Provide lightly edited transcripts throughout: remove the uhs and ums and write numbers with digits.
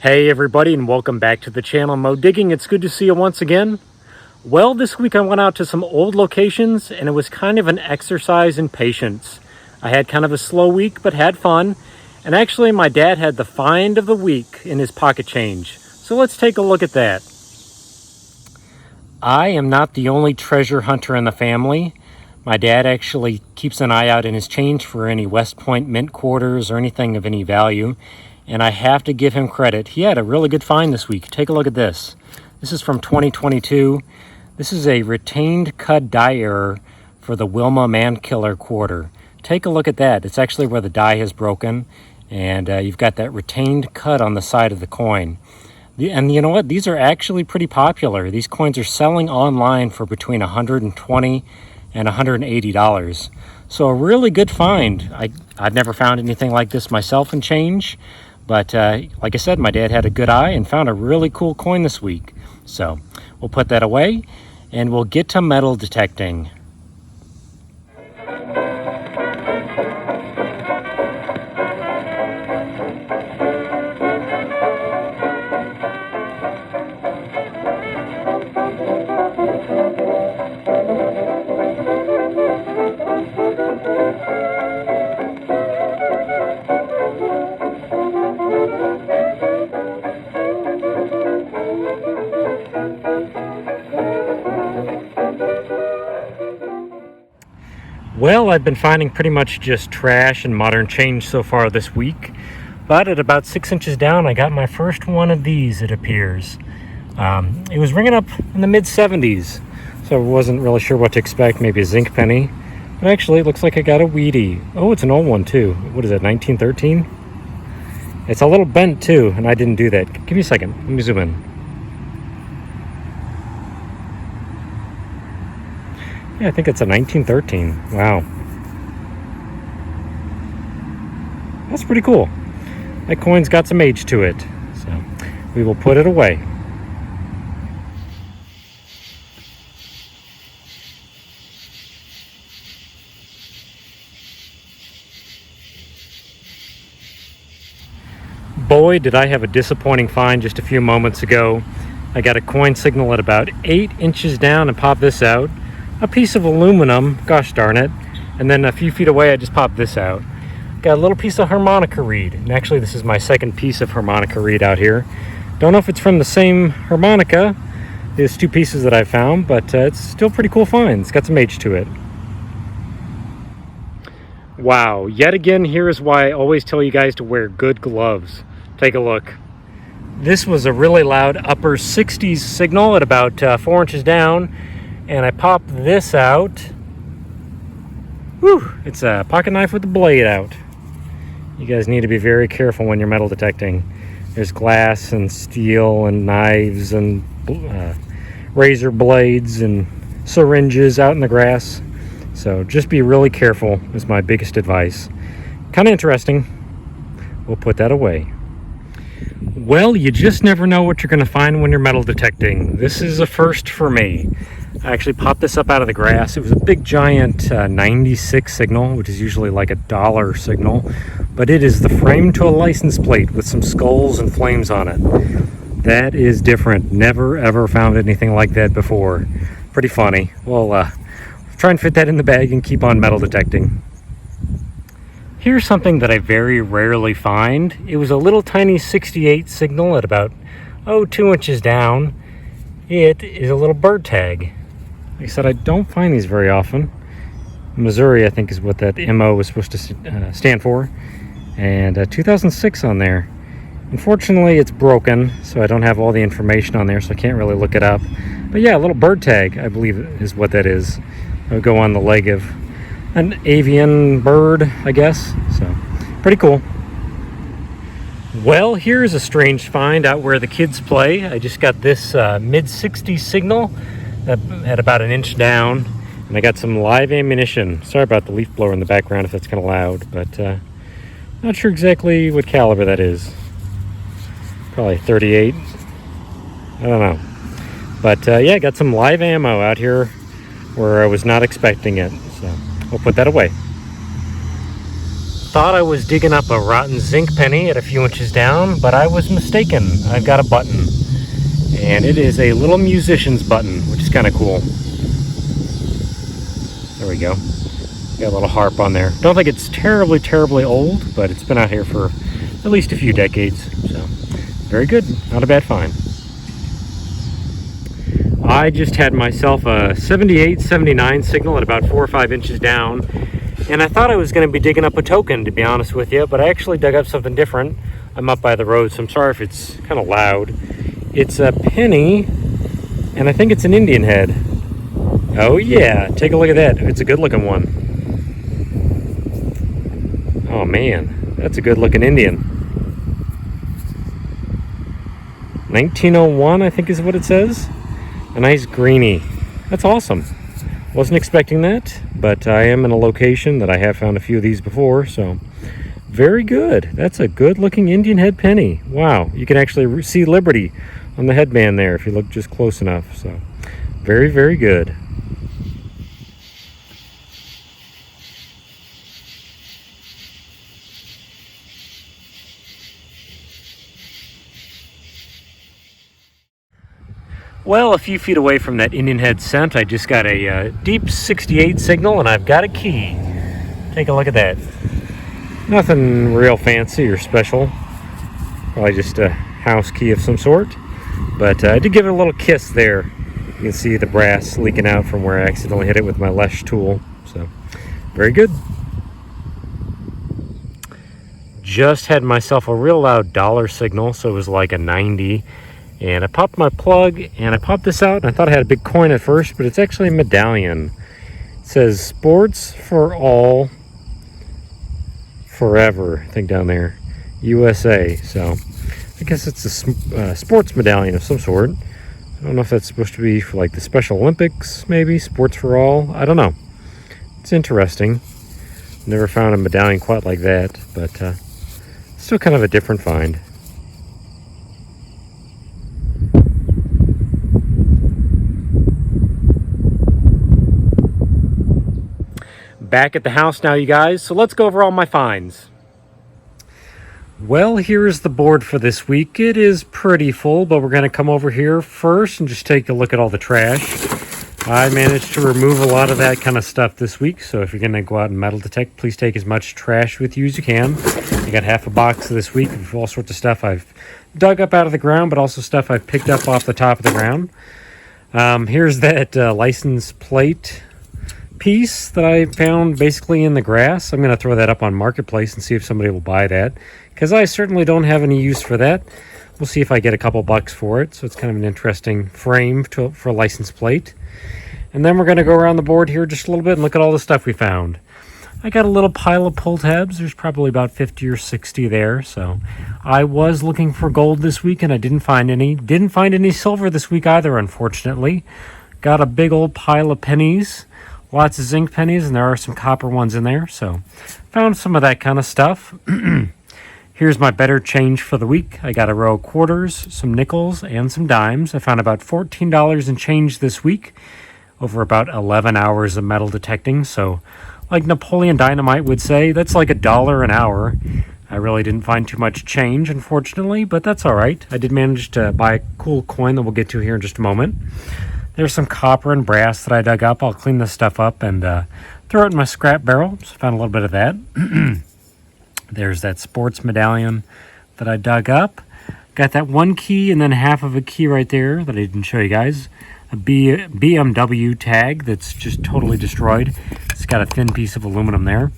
Hey everybody, and welcome back to the channel Mo Digging. It's good to see you once again. Well, this week I went out to some old locations and it was kind of an exercise in patience. I had kind of a slow week but had fun, and actually my dad had the find of the week in his pocket change. So let's take a look at that. I am not the only treasure hunter in the family. My dad actually keeps an eye out in his change for any West Point mint quarters or anything of any value. And I have to give him credit. He had a really good find this week. Take a look at this. This is from 2022. This is a retained cut die error for the Wilma Mankiller quarter. Take a look at that. It's actually where the die has broken. And you've got that retained cut on the side of the coin. And you know what? These are actually pretty popular. These coins are selling online for between $120 and $180. So a really good find. I've never found anything like this myself in change. But like I said, my dad had a good eye and found a really cool coin this week. So we'll put that away and we'll get to metal detecting. Well, I've been finding pretty much just trash and modern change so far this week. But at about 6 inches down, I got my first one of these, it appears. It was ringing up in the mid-70s, so I wasn't really sure what to expect, maybe a zinc penny. But actually, it looks like I got a Wheatie. Oh, it's an old one, too. What is it, 1913? It's a little bent, too, and I didn't do that. Give me a second. Let me zoom in. Yeah, I think it's a 1913. Wow. That's pretty cool. That coin's got some age to it. So we will put it away. Boy, did I have a disappointing find just a few moments ago. I got a coin signal at about 8 inches down and popped this out. A piece of aluminum, gosh darn it, and then a few feet away I just popped this out. Got a little piece of harmonica reed, and actually this is my second piece of harmonica reed out here. Don't know if it's from the same harmonica. There's two pieces that I found, but it's still pretty cool find. It's got some age to it. Wow, yet again, here is why I always tell you guys to wear good gloves. Take a look. This was a really loud upper 60s signal at about 4 inches down. And I popped this out. Whew, it's a pocket knife with the blade out. You guys need to be very careful when you're metal detecting. There's glass and steel and knives and razor blades and syringes out in the grass. So just be really careful is my biggest advice. Kind of interesting. We'll put that away. Well, you just never know what you're going to find when you're metal detecting. This is a first for me. I actually popped this up out of the grass. It was a big giant 96 signal, which is usually like $1 signal, but it is the frame to a license plate with some skulls and flames on it. That is different. Never ever found anything like that before. Pretty funny. Well, try and fit that in the bag and keep on metal detecting. Here's something that I very rarely find. It was a little tiny 68 signal at about 2 inches down. It is a little bird tag. Like I said, I don't find these very often. Missouri, I think, is what that MO was supposed to stand for. And 2006 on there. Unfortunately, it's broken, so I don't have all the information on there, so I can't really look it up. But yeah, a little bird tag, I believe, is what that is. It would go on the leg of an avian bird, I guess. So, pretty cool. Well, here's a strange find out where the kids play. I just got this mid-60s signal at about 1 inch down, and I got some live ammunition. Sorry about the leaf blower in the background if that's kind of loud, but not sure exactly what caliber that is. Probably 38. I don't know. But yeah, got some live ammo out here where I was not expecting it. So we'll put that away. thought I was digging up a rotten zinc penny at a few inches down, but I was mistaken. I've got a button, and it is a little musician's button, which is kind of cool. There we go. Got a little harp on there. Don't think it's terribly old, but it's been out here for at least a few decades. So, very good. Not a bad find. I just had myself a 78, 79 signal at about 4 or 5 inches down, and I thought I was going to be digging up a token, to be honest with you, but I actually dug up something different. I'm up by the road, so I'm sorry if it's kind of loud. It's a penny, and I think it's an Indian head. Oh yeah, take a look at that. It's a good looking one. Oh man, that's a good looking Indian. 1901, I think is what it says. A nice greenie. That's awesome. Wasn't expecting that, but I am in a location that I have found a few of these before, so very good. That's a good looking Indian head penny. Wow, you can actually see Liberty on the headband there if you look just close enough. So very good. Well, a few feet away from that Indian head scent, I just got a deep 68 signal, and I've got a key. Take a look at that. Nothing real fancy or special. Probably just a house key of some sort. But I did give it a little kiss there. You can see the brass leaking out from where I accidentally hit it with my Lesh tool. So, very good. Just had myself a real loud dollar signal, so it was like a 90. And I popped my plug, and I popped this out, and I thought I had a big coin at first, but it's actually a medallion. It says Sports for All Forever, I think down there, USA. So I guess it's a sports medallion of some sort. I don't know if that's supposed to be for like the Special Olympics, maybe, Sports for All. I don't know. It's interesting. Never found a medallion quite like that, but still kind of a different find. Back at the house now, you guys, so let's go over all my finds. Well, here is the board for this week. It is pretty full, but we're going to come over here first and just take a look at all the trash. I managed to remove a lot of that kind of stuff this week, so if you're going to go out and metal detect, please take as much trash with you as you can. I got half a box this week of all sorts of stuff I've dug up out of the ground, but also stuff I've picked up off the top of the ground. Here's that license plate piece that I found basically in the grass. I'm going to throw that up on Marketplace and see if somebody will buy that, because I certainly don't have any use for that. We'll see if I get a couple bucks for it. So it's kind of an interesting frame for a license plate. And then we're going to go around the board here just a little bit and look at all the stuff we found. I got a little pile of pull tabs. There's probably about 50 or 60 there. So I was looking for gold this week, and I didn't find any. Didn't find any silver this week either, unfortunately. Got a big old pile of pennies. Lots of zinc pennies, and there are some copper ones in there. So found some of that kind of stuff. Here's my better change for the week. I got a row of quarters, some nickels, and some dimes. I found about $14 in change this week over about 11 hours of metal detecting. So like Napoleon Dynamite would say, that's like $1 an hour. I really didn't find too much change, unfortunately, but that's all right. I did manage to buy a cool coin that we'll get to here in just a moment. There's some copper and brass that I dug up. I'll clean this stuff up and throw it in my scrap barrel. So I found a little bit of that. There's that sports medallion that I dug up. Got that one key and then half of a key right there that I didn't show you guys. A BMW tag that's just totally destroyed. It's got a thin piece of aluminum there.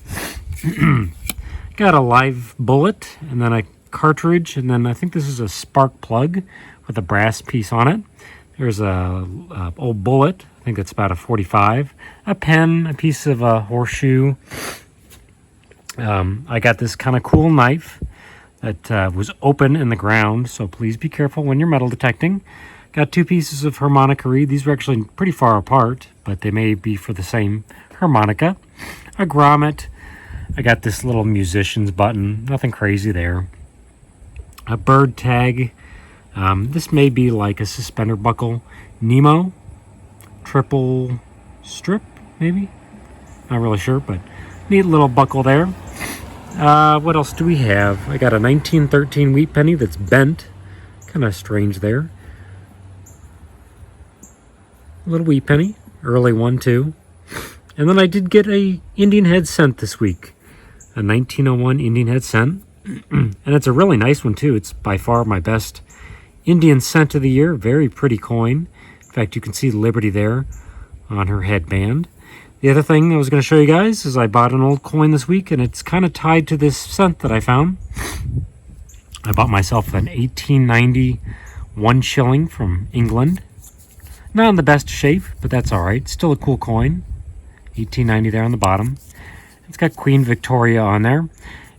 Got a live bullet and then a cartridge, and then I think this is a spark plug with a brass piece on it. There's a old bullet. I think that's about a 45. A pen, a piece of a horseshoe. I got this kind of cool knife that was open in the ground, so please be careful when you're metal detecting. Got two pieces of harmonica reed. These were actually pretty far apart, but they may be for the same harmonica. A grommet. I got this little musician's button. Nothing crazy there. A bird tag. This may be like a suspender buckle. Nemo. Triple strip, maybe? Not really sure, but neat little buckle there. What else do we have? I got a 1913 wheat penny that's bent. Kind of strange there. A little wheat penny. Early one, too. And then I did get a Indian head cent this week. A 1901 Indian head cent. And it's a really nice one, too. It's by far my best Indian cent of the year. Very pretty coin. In fact, you can see Liberty there on her headband. The other thing I was going to show you guys is I bought an old coin this week, and it's kind of tied to this cent that I found. I bought myself an 1890 1 shilling from England. Not in the best shape, but that's all right. Still a cool coin. 1890 there on the bottom. It's got Queen Victoria on there.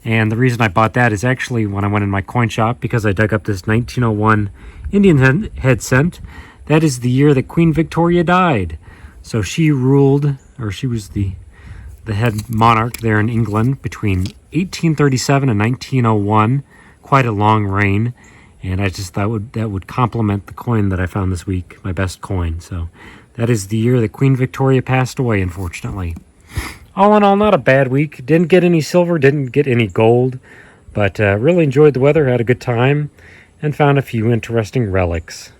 And the reason I bought that is actually when I went in my coin shop, because I dug up this 1901 Indian head cent. That is the year that Queen Victoria died. So she ruled, or she was the head monarch there in England between 1837 and 1901. Quite a long reign. And I just thought that would complement the coin that I found this week, my best coin. So that is the year that Queen Victoria passed away, unfortunately. All in all, not a bad week. Didn't get any silver, didn't get any gold, but really enjoyed the weather, had a good time, and found a few interesting relics.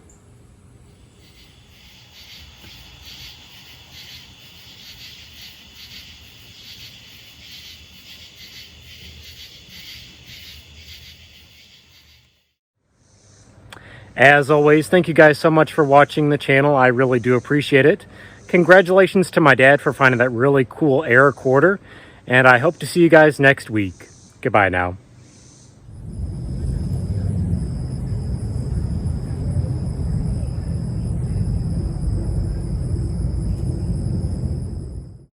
As always, thank you guys so much for watching the channel. I really do appreciate it. Congratulations to my dad for finding that really cool error quarter, and I hope to see you guys next week. Goodbye now.